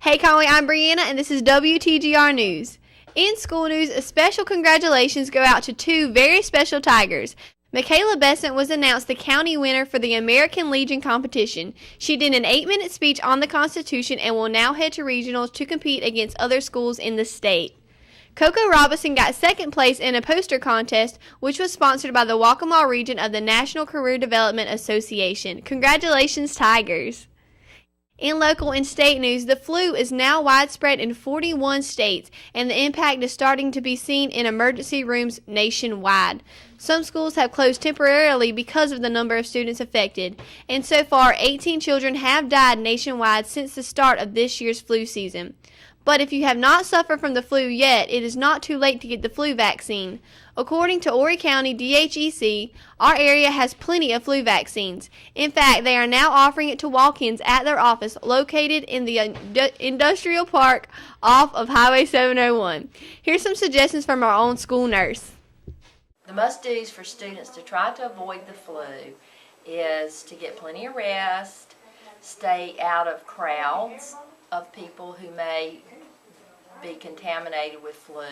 Hey Conway, I'm Brianna, and this is Wtgr News. In school news, a special congratulations go out to two very special Tigers. Michaela Besant was announced the county winner for the American Legion competition. She did an 8-minute speech on the Constitution and will now head to regionals to compete against other schools in the state. Coco Robinson got second place in a poster contest, which was sponsored by the Waccamaw region of the National Career Development Association. Congratulations, Tigers! In local and state news, the flu is now widespread in 41 states, and the impact is starting to be seen in emergency rooms nationwide. Some schools have closed temporarily because of the number of students affected, and so far 18 children have died nationwide since the start of this year's flu season. But if you have not suffered from the flu yet, it is not too late to get the flu vaccine. According to Horry County DHEC, our area has plenty of flu vaccines. In fact, they are now offering it to walk-ins at their office located in the industrial park off of Highway 701. Here's some suggestions from our own school nurse. The must-dos for students to try to avoid the flu is to get plenty of rest, stay out of crowds of people who may be contaminated with flu.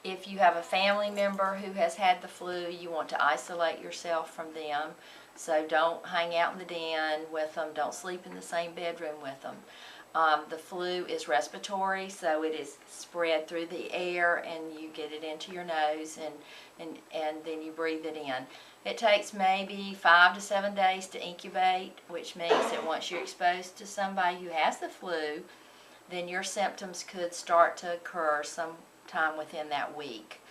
If you have a family member who has had the flu, you want to isolate yourself from them. So don't hang out in the den with them. Don't sleep in the same bedroom with them. The flu is respiratory, so it is spread through the air and you get it into your nose and then you breathe it in. It takes maybe 5 to 7 days to incubate, which means that once you're exposed to somebody who has the flu, then your symptoms could start to occur sometime within that week.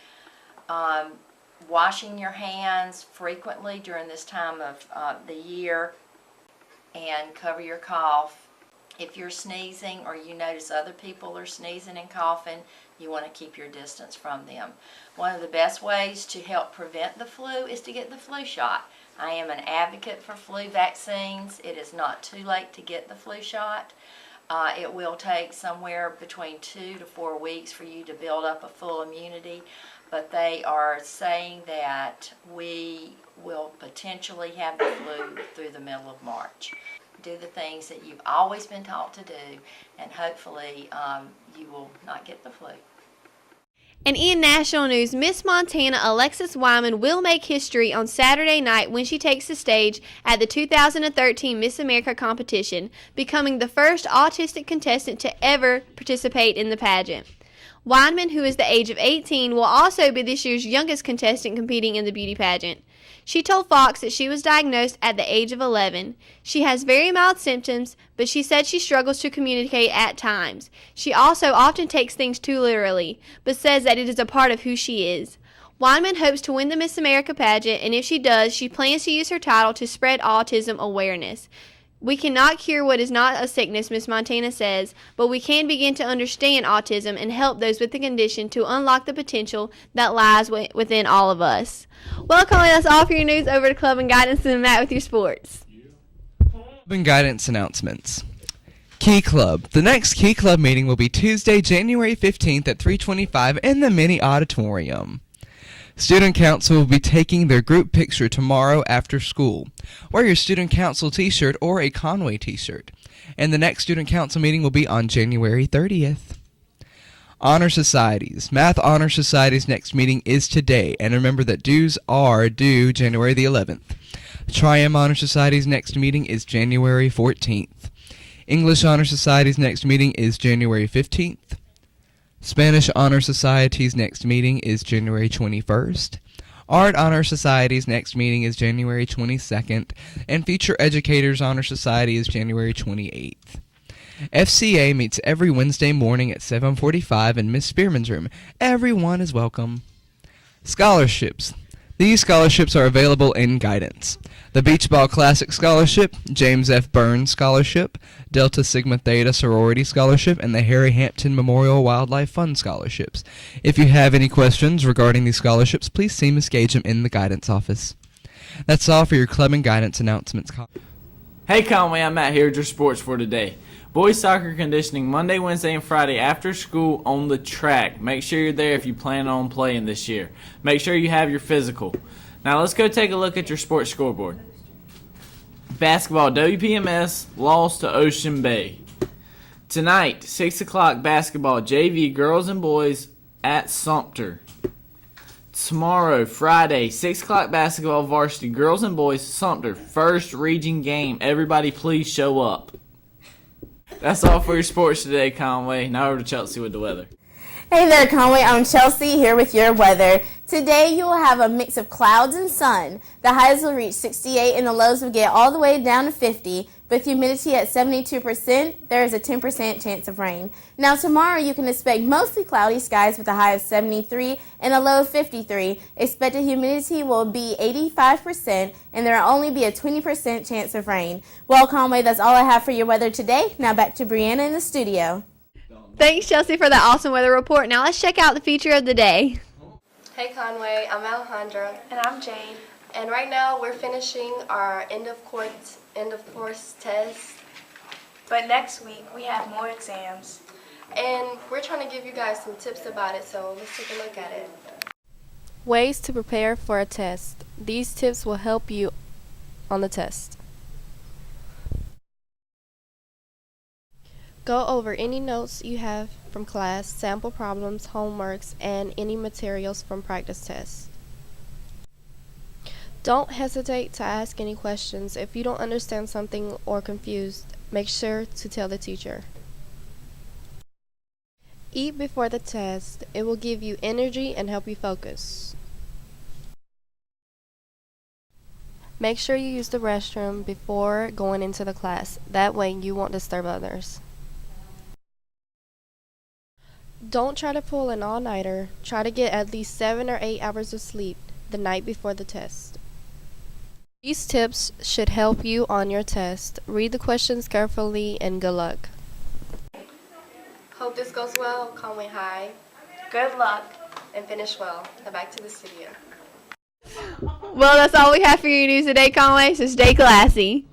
Washing your hands frequently during this time of the year and cover your cough. If you're sneezing or you notice other people are sneezing and coughing, you want to keep your distance from them. One of the best ways to help prevent the flu is to get the flu shot. I am an advocate for flu vaccines. It is not too late to get the flu shot. It will take somewhere between 2 to 4 weeks for you to build up a full immunity, but they are saying that we will potentially have the flu through the middle of March. Do the things that you've always been taught to do, and hopefully you will not get the flu. And in national news, Miss Montana Alexis Wyman will make history on Saturday night when she takes the stage at the 2013 Miss America competition, becoming the first autistic contestant to ever participate in the pageant. Wyman, who is the age of 18, will also be this year's youngest contestant competing in the beauty pageant. She told Fox that she was diagnosed at the age of 11. She has very mild symptoms, but she said she struggles to communicate at times. She also often takes things too literally, but says that it is a part of who she is. Wyman hopes to win the Miss America pageant, and if she does, she plans to use her title to spread autism awareness. We cannot cure what is not a sickness, Miss Montana says, but we can begin to understand autism and help those with the condition to unlock the potential that lies within all of us. Well, Conway, that's all for your news. Over to Club and Guidance and Matt with your sports. Club and Guidance announcements. Key Club. The next Key Club meeting will be Tuesday, January 15th at 3:25 in the mini auditorium. Student Council will be taking their group picture tomorrow after school. Wear your Student Council t-shirt or a Conway t-shirt. And the next Student Council meeting will be on January 30th. Honor Societies. Math Honor Society's next meeting is today, and remember that dues are due January the 11th. Tri-M Honor Society's next meeting is January 14th. English Honor Society's next meeting is January 15th. Spanish Honor Society's next meeting is January 21st. Art Honor Society's next meeting is January 22nd, and Future Educators Honor Society is January 28th. FCA meets every Wednesday morning at 7:45 in Miss Spearman's room. Everyone is welcome. Scholarships. These scholarships are available in Guidance. The Beach Ball Classic Scholarship, James F. Burns Scholarship, Delta Sigma Theta Sorority Scholarship, and the Harry Hampton Memorial Wildlife Fund Scholarships. If you have any questions regarding these scholarships, please see Ms. Gagem in the Guidance office. That's all for your Club and Guidance announcements. Hey Conway, I'm Matt here with your sports for today. Boys soccer conditioning Monday, Wednesday, and Friday after school on the track. Make sure you're there if you plan on playing this year. Make sure you have your physical. Now let's go take a look at your sports scoreboard. Basketball, WPMS lost to Ocean Bay. Tonight, 6 o'clock basketball, JV girls and boys at Sumter. Tomorrow, Friday, 6 o'clock basketball, varsity girls and boys, Sumter. First region game. Everybody please show up. That's all for your sports today, Conway. Now over to Chelsea with the weather. Hey there, Conway. I'm Chelsea here with your weather. Today you will have a mix of clouds and sun. The highs will reach 68 and the lows will get all the way down to 50. With humidity at 72%, there is a 10% chance of rain. Now tomorrow you can expect mostly cloudy skies with a high of 73 and a low of 53. Expected humidity will be 85% and there will only be a 20% chance of rain. Well, Conway, that's all I have for your weather today. Now back to Brianna in the studio. Thanks, Chelsea, for that awesome weather report. Now let's check out the feature of the day. Hey Conway, I'm Alejandra. And I'm Jade. And right now we're finishing our end of course test. But next week we have more exams. And we're trying to give you guys some tips about it, so let's take a look at it. Ways to prepare for a test. These tips will help you on the test. Go over any notes you have from class, sample problems, homeworks, and any materials from practice tests. Don't hesitate to ask any questions. If you don't understand something or confused, make sure to tell the teacher. Eat before the test. It will give you energy and help you focus. Make sure you use the restroom before going into the class. That way you won't disturb others. Don't try to pull an all-nighter. Try to get at least 7 or 8 hours of sleep the night before the test. These tips should help you on your test. Read the questions carefully and good luck. Hope this goes well, Conway High. Good luck. And finish well. Now back to the studio. Well, that's all we have for your news today, Conway, so stay classy.